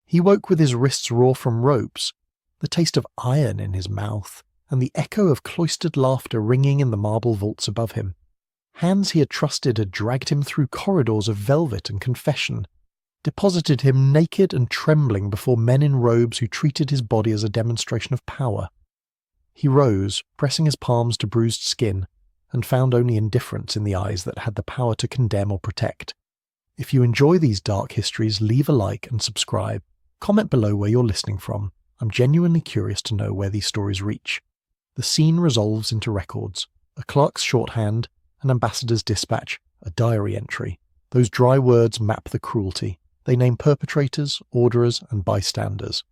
He woke with his wrists raw from ropes, the taste of iron in his mouth, and the echo of cloistered laughter ringing in the marble vaults above him. Hands he had trusted had dragged him through corridors of velvet and confession, deposited him naked and trembling before men in robes who treated his body as a demonstration of power. He rose, pressing his palms to bruised skin, and found only indifference in the eyes that had the power to condemn or protect. If you enjoy these dark histories, leave a like and subscribe. Comment below where you're listening from. I'm genuinely curious to know where these stories reach. The scene resolves into records, a clerk's shorthand, an ambassador's dispatch, a diary entry. Those dry words map the cruelty. They name perpetrators, orderers, and bystanders.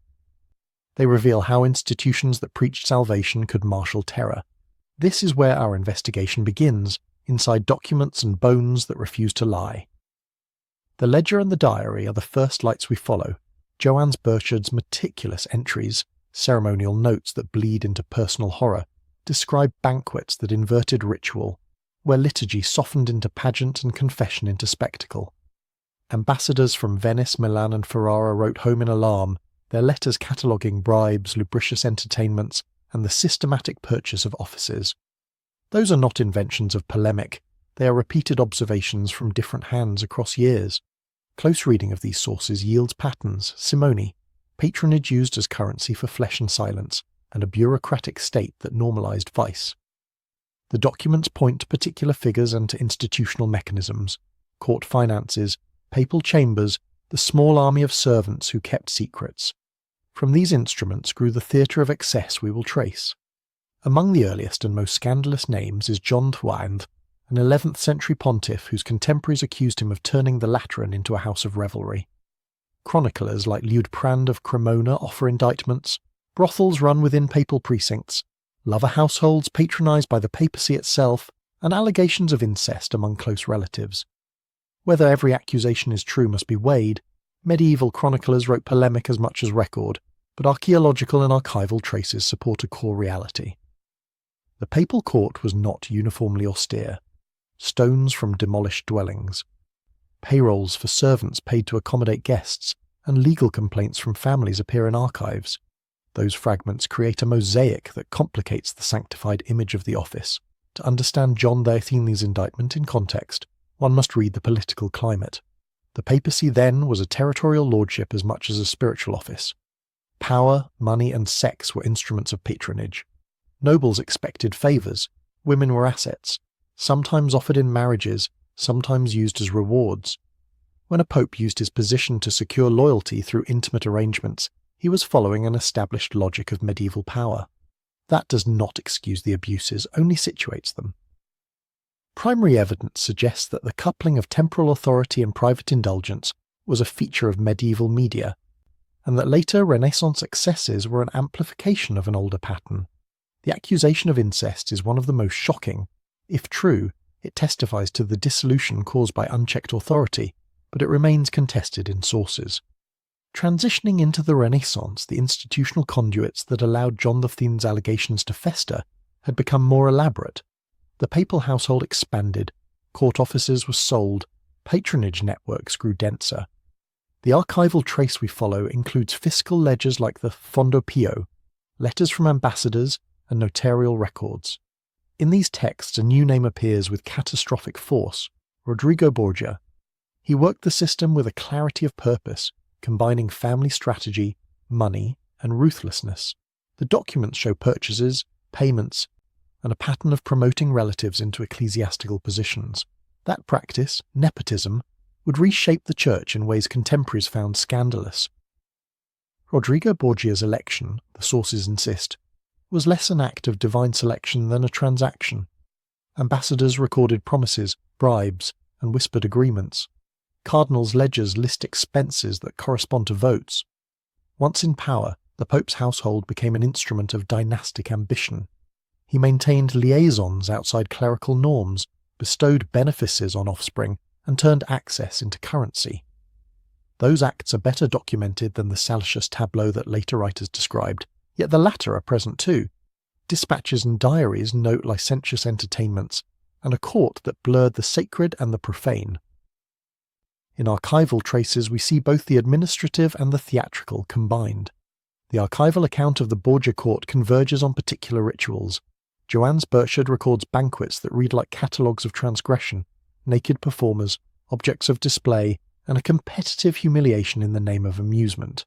They reveal how institutions that preached salvation could marshal terror. This is where our investigation begins, inside documents and bones that refuse to lie. The ledger and the diary are the first lights we follow. Johannes Burchard's meticulous entries, ceremonial notes that bleed into personal horror, describe banquets that inverted ritual, where liturgy softened into pageant and confession into spectacle. Ambassadors from Venice, Milan and Ferrara wrote home in alarm, their letters cataloguing bribes, lubricious entertainments, and the systematic purchase of offices. Those are not inventions of polemic, they are repeated observations from different hands across years. Close reading of these sources yields patterns, simony, patronage used as currency for flesh and silence, and a bureaucratic state that normalised vice. The documents point to particular figures and to institutional mechanisms, court finances, papal chambers, the small army of servants who kept secrets. From these instruments grew the theatre of excess we will trace. Among the earliest and most scandalous names is John Thwaind, an 11th century pontiff whose contemporaries accused him of turning the Lateran into a house of revelry. Chroniclers like Liutprand of Cremona offer indictments, brothels run within papal precincts, lover households patronised by the papacy itself, and allegations of incest among close relatives. Whether every accusation is true must be weighed. Medieval chroniclers wrote polemic as much as record, but archaeological and archival traces support a core reality. The papal court was not uniformly austere. Stones from demolished dwellings, payrolls for servants paid to accommodate guests, and legal complaints from families appear in archives. Those fragments create a mosaic that complicates the sanctified image of the office. To understand John Diothenes' indictment in context, one must read the political climate. The papacy then was a territorial lordship as much as a spiritual office. Power, money, and sex were instruments of patronage. Nobles expected favours, women were assets, sometimes offered in marriages, sometimes used as rewards. When a pope used his position to secure loyalty through intimate arrangements, he was following an established logic of medieval power. That does not excuse the abuses, only situates them. Primary evidence suggests that the coupling of temporal authority and private indulgence was a feature of medieval media, and that later Renaissance excesses were an amplification of an older pattern. The accusation of incest is one of the most shocking. If true, it testifies to the dissolution caused by unchecked authority, but it remains contested in sources. Transitioning into the Renaissance, the institutional conduits that allowed John Diothenes' allegations to fester had become more elaborate. The papal household expanded, court offices were sold, patronage networks grew denser. The archival trace we follow includes fiscal ledgers like the Fondo Pio, letters from ambassadors, and notarial records. In these texts, a new name appears with catastrophic force: Rodrigo Borgia. He worked the system with a clarity of purpose, combining family strategy, money, and ruthlessness. The documents show purchases, payments, and a pattern of promoting relatives into ecclesiastical positions. That practice, nepotism, would reshape the church in ways contemporaries found scandalous. Rodrigo Borgia's election, the sources insist, was less an act of divine selection than a transaction. Ambassadors recorded promises, bribes, and whispered agreements. Cardinals' ledgers list expenses that correspond to votes. Once in power, the Pope's household became an instrument of dynastic ambition. He maintained liaisons outside clerical norms, bestowed benefices on offspring, and turned access into currency. Those acts are better documented than the salacious tableau that later writers described, yet the latter are present too. Dispatches and diaries note licentious entertainments, and a court that blurred the sacred and the profane. In archival traces we see both the administrative and the theatrical combined. The archival account of the Borgia court converges on particular rituals. Joannes Burchard records banquets that read like catalogues of transgression, naked performers, objects of display, and a competitive humiliation in the name of amusement.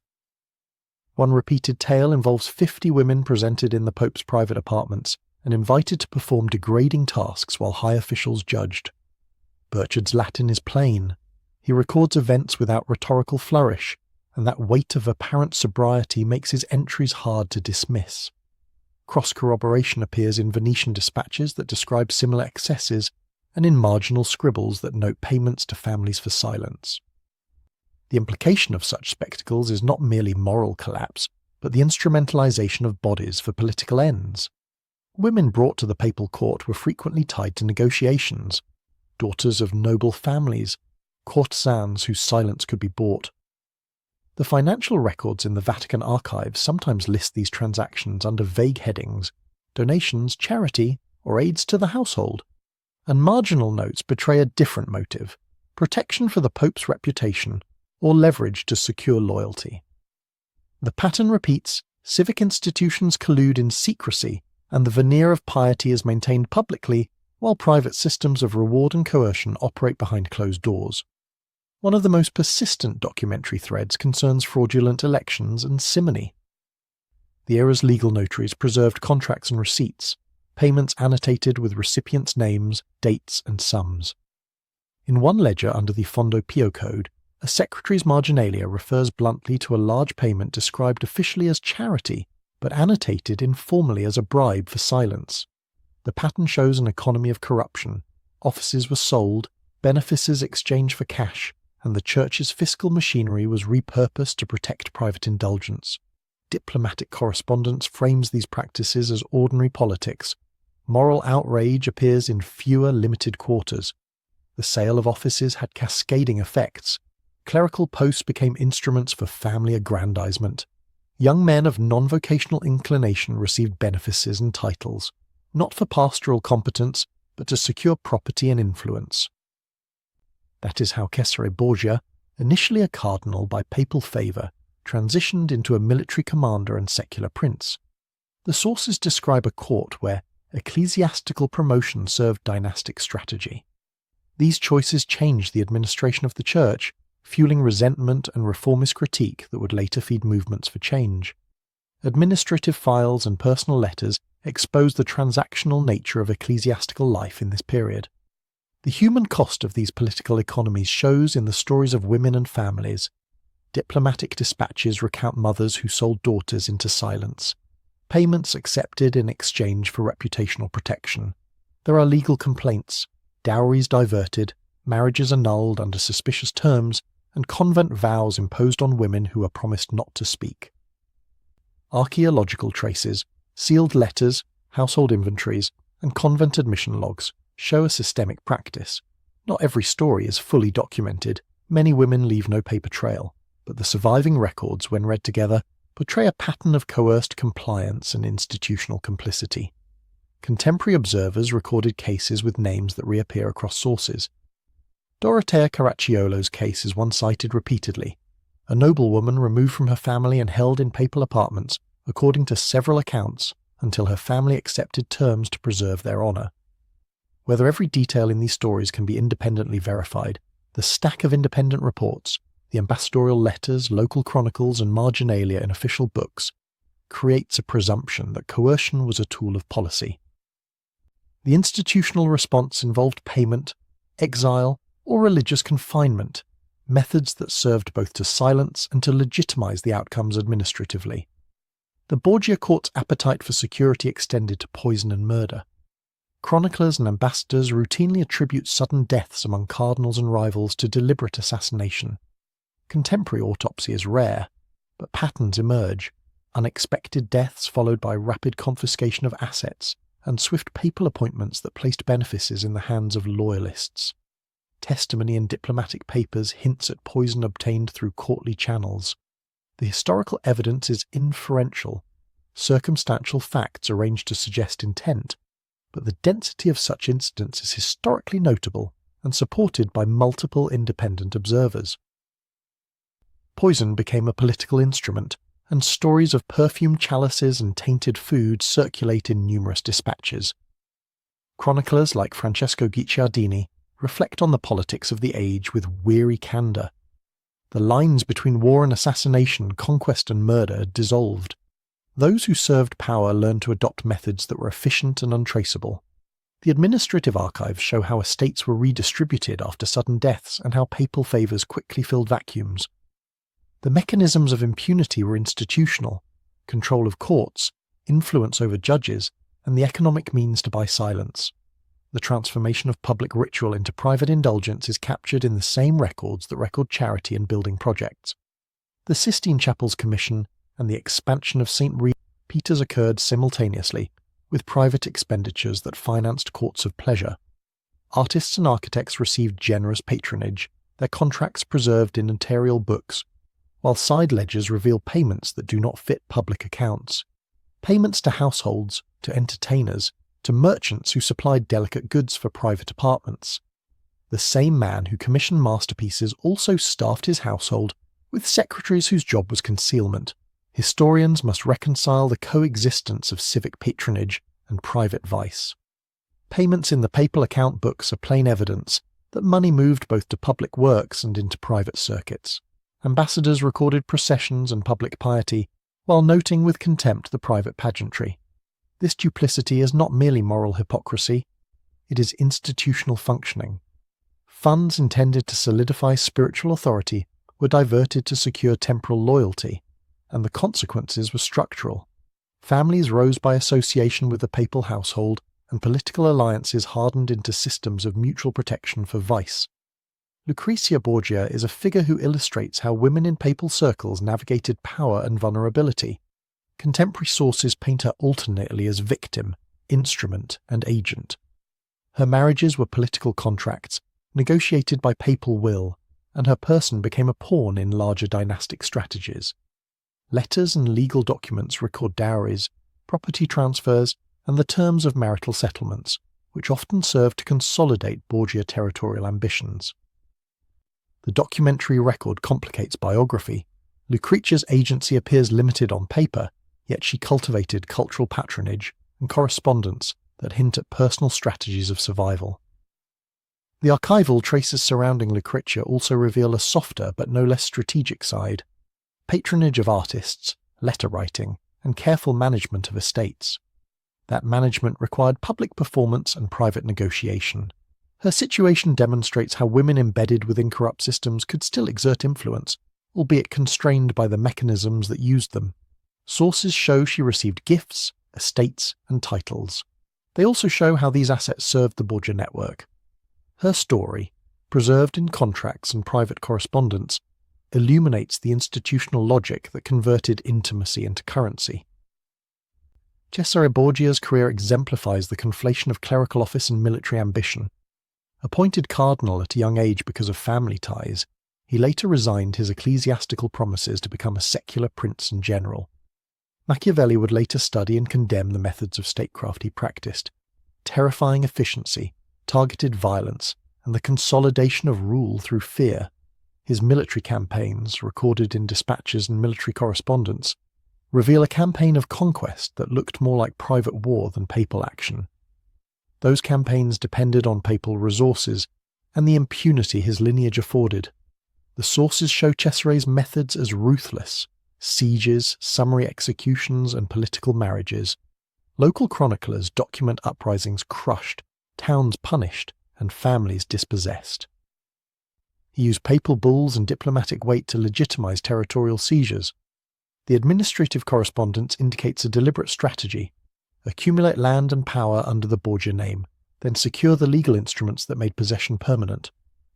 One repeated tale involves 50 women presented in the Pope's private apartments and invited to perform degrading tasks while high officials judged. Burchard's Latin is plain. He records events without rhetorical flourish, and that weight of apparent sobriety makes his entries hard to dismiss. Cross-corroboration appears in Venetian dispatches that describe similar excesses, and in marginal scribbles that note payments to families for silence. The implication of such spectacles is not merely moral collapse, but the instrumentalization of bodies for political ends. Women brought to the papal court were frequently tied to negotiations, daughters of noble families, courtesans whose silence could be bought. The financial records in the Vatican archives sometimes list these transactions under vague headings: donations, charity, or aids to the household, and marginal notes betray a different motive: protection for the Pope's reputation, or leverage to secure loyalty. The pattern repeats: civic institutions collude in secrecy, and the veneer of piety is maintained publicly, while private systems of reward and coercion operate behind closed doors. One of the most persistent documentary threads concerns fraudulent elections and simony. The era's legal notaries preserved contracts and receipts, payments annotated with recipients' names, dates, and sums. In one ledger under the Fondo Pio Code, a secretary's marginalia refers bluntly to a large payment described officially as charity, but annotated informally as a bribe for silence. The pattern shows an economy of corruption. Offices were sold, benefices exchanged for cash, and the Church's fiscal machinery was repurposed to protect private indulgence. Diplomatic correspondence frames these practices as ordinary politics. Moral outrage appears in fewer limited quarters. The sale of offices had cascading effects. Clerical posts became instruments for family aggrandizement. Young men of non-vocational inclination received benefices and titles, not for pastoral competence, but to secure property and influence. That is how Cesare Borgia, initially a cardinal by papal favour, transitioned into a military commander and secular prince. The sources describe a court where ecclesiastical promotion served dynastic strategy. These choices changed the administration of the Church, fueling resentment and reformist critique that would later feed movements for change. Administrative files and personal letters expose the transactional nature of ecclesiastical life in this period. The human cost of these political economies shows in the stories of women and families. Diplomatic dispatches recount mothers who sold daughters into silence. Payments accepted in exchange for reputational protection. There are legal complaints, dowries diverted, marriages annulled under suspicious terms, and convent vows imposed on women who were promised not to speak. Archaeological traces, sealed letters, household inventories, and convent admission logs show a systemic practice. Not every story is fully documented. Many women leave no paper trail, but the surviving records, when read together, portray a pattern of coerced compliance and institutional complicity. Contemporary observers recorded cases with names that reappear across sources. Dorotea Caracciolo's case is one cited repeatedly. A noblewoman removed from her family and held in papal apartments, according to several accounts, until her family accepted terms to preserve their honour. Whether every detail in these stories can be independently verified, the stack of independent reports, the ambassadorial letters, local chronicles, and marginalia in official books, creates a presumption that coercion was a tool of policy. The institutional response involved payment, exile, or religious confinement, methods that served both to silence and to legitimize the outcomes administratively. The Borgia court's appetite for security extended to poison and murder. Chroniclers and ambassadors routinely attribute sudden deaths among cardinals and rivals to deliberate assassination. Contemporary autopsy is rare, but patterns emerge: unexpected deaths followed by rapid confiscation of assets, and swift papal appointments that placed benefices in the hands of loyalists. Testimony in diplomatic papers hints at poison obtained through courtly channels. The historical evidence is inferential. Circumstantial facts arranged to suggest intent, but the density of such incidents is historically notable and supported by multiple independent observers. Poison became a political instrument, and stories of perfumed chalices and tainted food circulate in numerous dispatches. Chroniclers like Francesco Guicciardini reflect on the politics of the age with weary candour. The lines between war and assassination, conquest and murder dissolved. Those who served power learned to adopt methods that were efficient and untraceable. The administrative archives show how estates were redistributed after sudden deaths and how papal favours quickly filled vacuums. The mechanisms of impunity were institutional: control of courts, influence over judges, and the economic means to buy silence. The transformation of public ritual into private indulgence is captured in the same records that record charity and building projects. The Sistine Chapel's commission and the expansion of St. Peter's occurred simultaneously, with private expenditures that financed courts of pleasure. Artists and architects received generous patronage, their contracts preserved in notarial books, while side ledgers reveal payments that do not fit public accounts. Payments to households, to entertainers, to merchants who supplied delicate goods for private apartments. The same man who commissioned masterpieces also staffed his household with secretaries whose job was concealment. Historians must reconcile the coexistence of civic patronage and private vice. Payments in the papal account books are plain evidence that money moved both to public works and into private circuits. Ambassadors recorded processions and public piety, while noting with contempt the private pageantry. This duplicity is not merely moral hypocrisy, it is institutional functioning. Funds intended to solidify spiritual authority were diverted to secure temporal loyalty, and the consequences were structural. Families rose by association with the papal household, and political alliances hardened into systems of mutual protection for vice. Lucrezia Borgia is a figure who illustrates how women in papal circles navigated power and vulnerability. Contemporary sources paint her alternately as victim, instrument, and agent. Her marriages were political contracts, negotiated by papal will, and her person became a pawn in larger dynastic strategies. Letters and legal documents record dowries, property transfers, and the terms of marital settlements, which often served to consolidate Borgia territorial ambitions. The documentary record complicates biography. Lucrezia's agency appears limited on paper, yet she cultivated cultural patronage and correspondence that hint at personal strategies of survival. The archival traces surrounding Lucrezia also reveal a softer but no less strategic side: patronage of artists, letter writing, and careful management of estates. That management required public performance and private negotiation. Her situation demonstrates how women embedded within corrupt systems could still exert influence, albeit constrained by the mechanisms that used them. Sources show she received gifts, estates, and titles. They also show how these assets served the Borgia network. Her story, preserved in contracts and private correspondence, illuminates the institutional logic that converted intimacy into currency. Cesare Borgia's career exemplifies the conflation of clerical office and military ambition. Appointed cardinal at a young age because of family ties, he later resigned his ecclesiastical promises to become a secular prince and general. Machiavelli would later study and condemn the methods of statecraft he practiced: terrifying efficiency, targeted violence, and the consolidation of rule through fear. His military campaigns, recorded in dispatches and military correspondence, reveal a campaign of conquest that looked more like private war than papal action. Those campaigns depended on papal resources and the impunity his lineage afforded. The sources show Cesare's methods as ruthless: sieges, summary executions, and political marriages. Local chroniclers document uprisings crushed, towns punished, and families dispossessed. He used papal bulls and diplomatic weight to legitimize territorial seizures. The administrative correspondence indicates a deliberate strategy: accumulate land and power under the Borgia name, then secure the legal instruments that made possession permanent.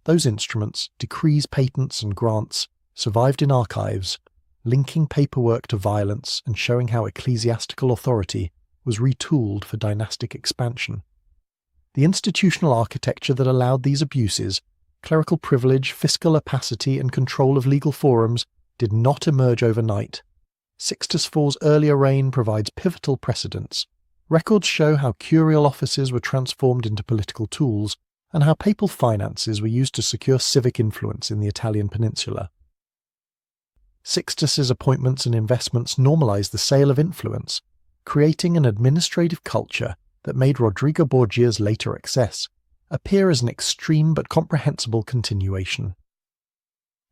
Those instruments, decrees, patents, and grants, survived in archives, linking paperwork to violence and showing how ecclesiastical authority was retooled for dynastic expansion. The institutional architecture that allowed these abuses, clerical privilege, fiscal opacity, and control of legal forums, did not emerge overnight. Sixtus IV's earlier reign provides pivotal precedents. Records show how curial offices were transformed into political tools, and how papal finances were used to secure civic influence in the Italian peninsula. Sixtus's appointments and investments normalized the sale of influence, creating an administrative culture that made Rodrigo Borgia's later excess appear as an extreme but comprehensible continuation.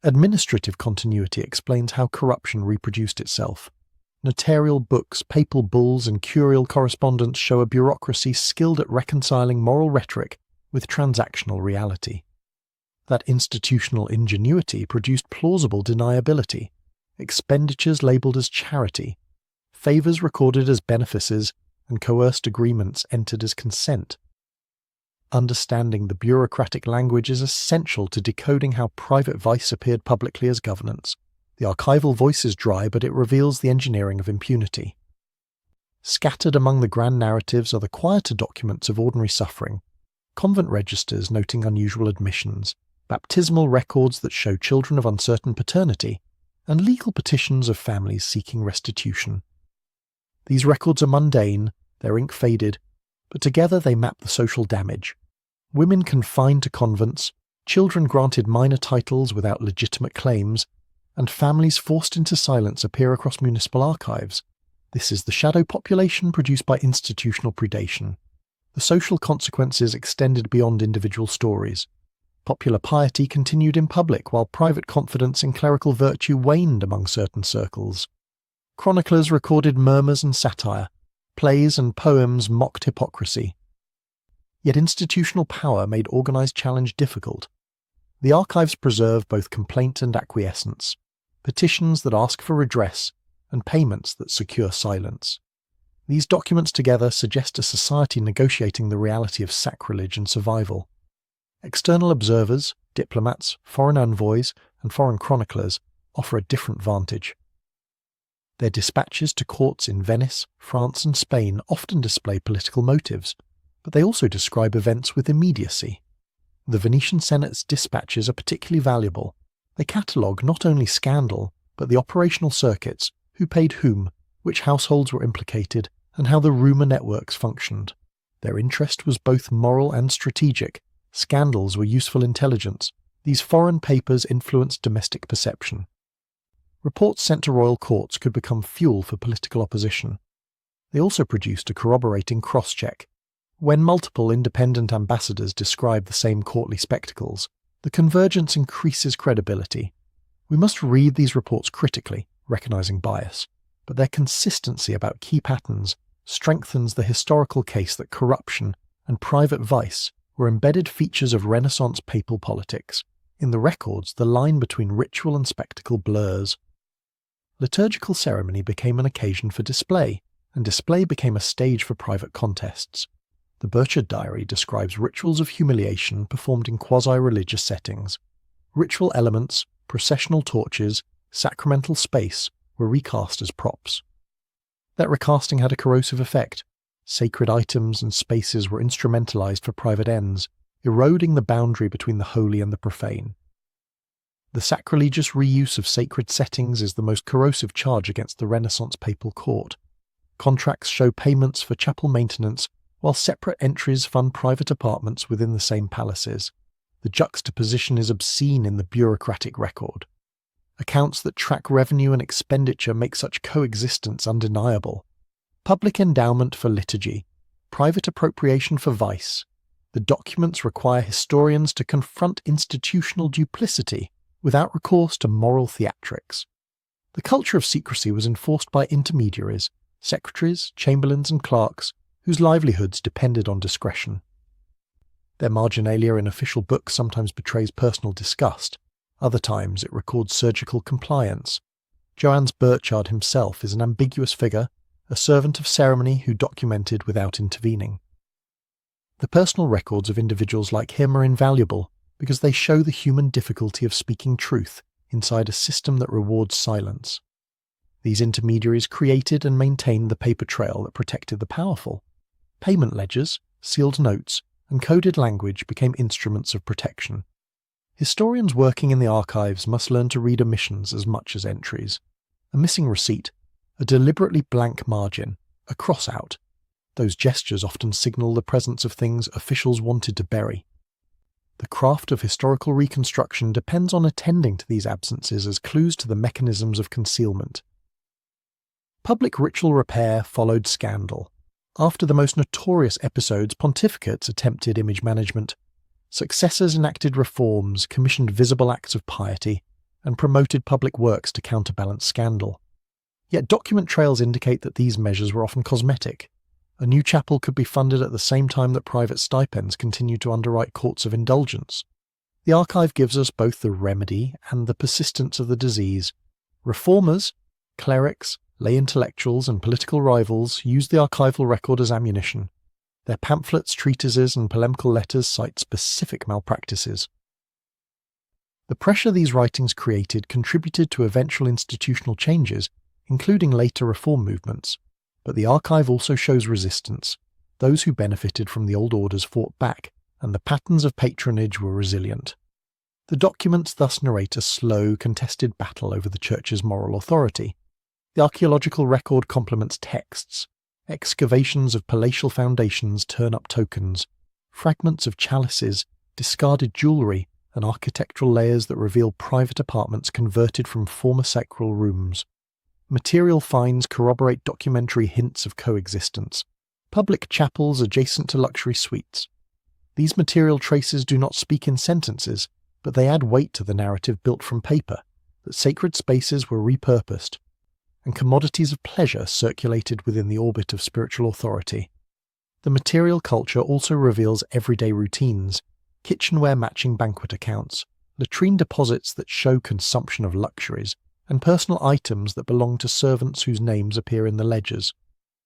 Administrative continuity explains how corruption reproduced itself. Notarial books, papal bulls, and curial correspondence show a bureaucracy skilled at reconciling moral rhetoric with transactional reality. That institutional ingenuity produced plausible deniability, expenditures labelled as charity, favours recorded as benefices, and coerced agreements entered as consent. Understanding the bureaucratic language is essential to decoding how private vice appeared publicly as governance. The archival voice is dry, but it reveals the engineering of impunity. Scattered among the grand narratives are the quieter documents of ordinary suffering, convent registers noting unusual admissions, baptismal records that show children of uncertain paternity, and legal petitions of families seeking restitution. These records are mundane, their ink faded, but together they map the social damage. Women confined to convents, children granted minor titles without legitimate claims, and families forced into silence appear across municipal archives. This is the shadow population produced by institutional predation. The social consequences extended beyond individual stories. Popular piety continued in public while private confidence in clerical virtue waned among certain circles. Chroniclers recorded murmurs and satire. Plays and poems mocked hypocrisy. Yet institutional power made organised challenge difficult. The archives preserve both complaint and acquiescence, petitions that ask for redress, and payments that secure silence. These documents together suggest a society negotiating the reality of sacrilege and survival. External observers, diplomats, foreign envoys, and foreign chroniclers offer a different vantage. Their dispatches to courts in Venice, France, and Spain often display political motives, but they also describe events with immediacy. The Venetian Senate's dispatches are particularly valuable. They catalogue not only scandal, but the operational circuits, who paid whom, which households were implicated, and how the rumour networks functioned. Their interest was both moral and strategic. Scandals were useful intelligence. These foreign papers influenced domestic perception. Reports sent to royal courts could become fuel for political opposition. They also produced a corroborating cross-check. When multiple independent ambassadors describe the same courtly spectacles, the convergence increases credibility. We must read these reports critically, recognizing bias, but their consistency about key patterns strengthens the historical case that corruption and private vice were embedded features of Renaissance papal politics. In the records, the line between ritual and spectacle blurs. Liturgical ceremony became an occasion for display, and display became a stage for private contests. The Borgia diary describes rituals of humiliation performed in quasi-religious settings. Ritual elements, processional torches, sacramental space were recast as props. That recasting had a corrosive effect. Sacred items and spaces were instrumentalized for private ends, eroding the boundary between the holy and the profane. The sacrilegious reuse of sacred settings is the most corrosive charge against the Renaissance papal court. Contracts show payments for chapel maintenance, while separate entries fund private apartments within the same palaces. The juxtaposition is obscene in the bureaucratic record. Accounts that track revenue and expenditure make such coexistence undeniable. Public endowment for liturgy, private appropriation for vice. The documents require historians to confront institutional duplicity without recourse to moral theatrics. The culture of secrecy was enforced by intermediaries, secretaries, chamberlains, and clerks, whose livelihoods depended on discretion. Their marginalia in official books sometimes betrays personal disgust, other times it records surgical compliance. Johannes Burchard himself is an ambiguous figure, a servant of ceremony who documented without intervening. The personal records of individuals like him are invaluable because they show the human difficulty of speaking truth inside a system that rewards silence. These intermediaries created and maintained the paper trail that protected the powerful. Payment ledgers, sealed notes, and coded language became instruments of protection. Historians working in the archives must learn to read omissions as much as entries. A missing receipt, a deliberately blank margin, a cross-out. Those gestures often signal the presence of things officials wanted to bury. The craft of historical reconstruction depends on attending to these absences as clues to the mechanisms of concealment. Public ritual repair followed scandal. After the most notorious episodes, pontificates attempted image management. Successors enacted reforms, commissioned visible acts of piety, and promoted public works to counterbalance scandal. Yet document trails indicate that these measures were often cosmetic. A new chapel could be funded at the same time that private stipends continued to underwrite courts of indulgence. The archive gives us both the remedy and the persistence of the disease. Reformers, clerics, lay intellectuals, and political rivals used the archival record as ammunition. Their pamphlets, treatises, and polemical letters cite specific malpractices. The pressure these writings created contributed to eventual institutional changes, including later reform movements. But the archive also shows resistance. Those who benefited from the old orders fought back, and the patterns of patronage were resilient. The documents thus narrate a slow, contested battle over the Church's moral authority. The archaeological record complements texts. Excavations of palatial foundations turn up tokens, fragments of chalices, discarded jewellery, and architectural layers that reveal private apartments converted from former sacral rooms. Material finds corroborate documentary hints of coexistence. Public chapels adjacent to luxury suites. These material traces do not speak in sentences, but they add weight to the narrative built from paper, that sacred spaces were repurposed, and commodities of pleasure circulated within the orbit of spiritual authority. The material culture also reveals everyday routines, kitchenware matching banquet accounts, latrine deposits that show consumption of luxuries, and personal items that belong to servants whose names appear in the ledgers.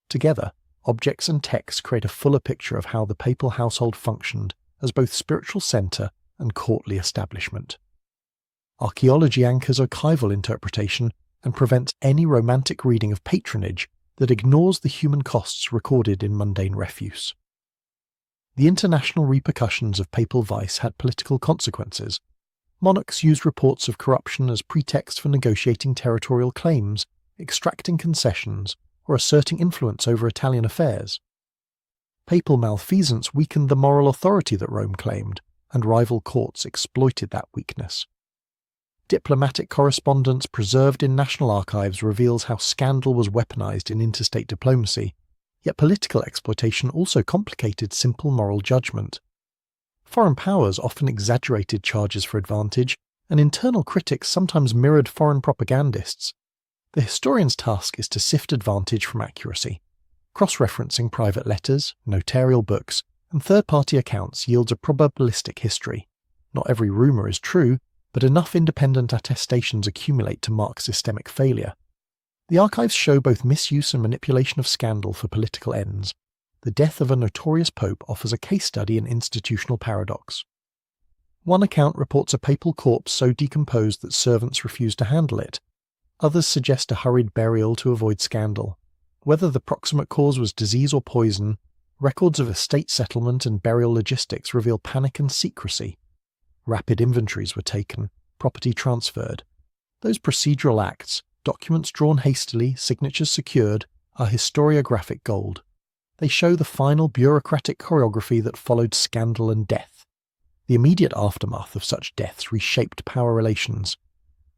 Together, objects and texts create a fuller picture of how the papal household functioned as both spiritual centre and courtly establishment. Archaeology anchors archival interpretation and prevents any romantic reading of patronage that ignores the human costs recorded in mundane refuse. The international repercussions of papal vice had political consequences. Monarchs used reports of corruption as pretext for negotiating territorial claims, extracting concessions, or asserting influence over Italian affairs. Papal malfeasance weakened the moral authority that Rome claimed, and rival courts exploited that weakness. Diplomatic correspondence preserved in national archives reveals how scandal was weaponized in interstate diplomacy, yet political exploitation also complicated simple moral judgment. Foreign powers often exaggerated charges for advantage, and internal critics sometimes mirrored foreign propagandists. The historian's task is to sift advantage from accuracy. Cross-referencing private letters, notarial books, and third-party accounts yields a probabilistic history. Not every rumour is true, but enough independent attestations accumulate to mark systemic failure. The archives show both misuse and manipulation of scandal for political ends. The death of a notorious pope offers a case study in institutional paradox. One account reports a papal corpse so decomposed that servants refused to handle it. Others suggest a hurried burial to avoid scandal. Whether the proximate cause was disease or poison, records of estate settlement and burial logistics reveal panic and secrecy. Rapid inventories were taken, property transferred. Those procedural acts, documents drawn hastily, signatures secured, are historiographic gold. They show the final bureaucratic choreography that followed scandal and death. The immediate aftermath of such deaths reshaped power relations.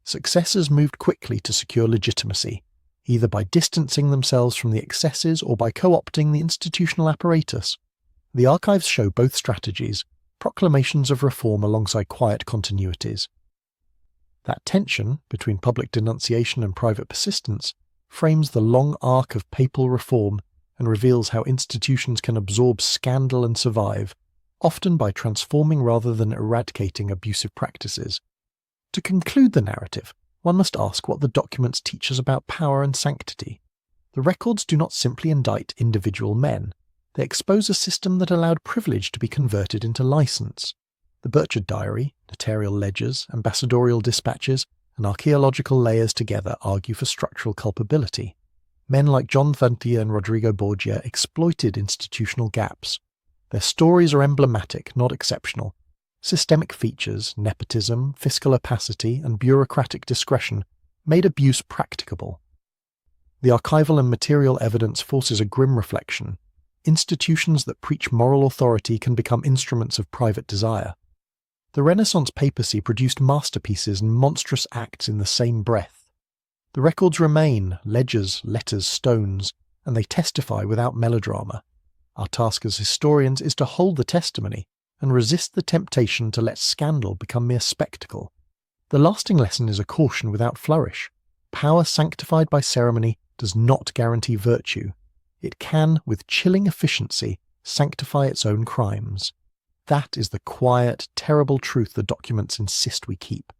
Successors moved quickly to secure legitimacy, either by distancing themselves from the excesses or by co-opting the institutional apparatus. The archives show both strategies, proclamations of reform alongside quiet continuities. That tension between public denunciation and private persistence frames the long arc of papal reform and reveals how institutions can absorb scandal and survive, often by transforming rather than eradicating abusive practices. To conclude the narrative, one must ask what the documents teach us about power and sanctity. The records do not simply indict individual men. They expose a system that allowed privilege to be converted into license. The Burchard Diary, notarial ledgers, ambassadorial dispatches, and archaeological layers together argue for structural culpability. Men like John Thankea and Rodrigo Borgia exploited institutional gaps. Their stories are emblematic, not exceptional. Systemic features, nepotism, fiscal opacity, and bureaucratic discretion made abuse practicable. The archival and material evidence forces a grim reflection. Institutions that preach moral authority can become instruments of private desire. The Renaissance papacy produced masterpieces and monstrous acts in the same breath. The records remain, ledgers, letters, stones, and they testify without melodrama. Our task as historians is to hold the testimony and resist the temptation to let scandal become mere spectacle. The lasting lesson is a caution without flourish. Power sanctified by ceremony does not guarantee virtue. It can, with chilling efficiency, sanctify its own crimes. That is the quiet, terrible truth the documents insist we keep.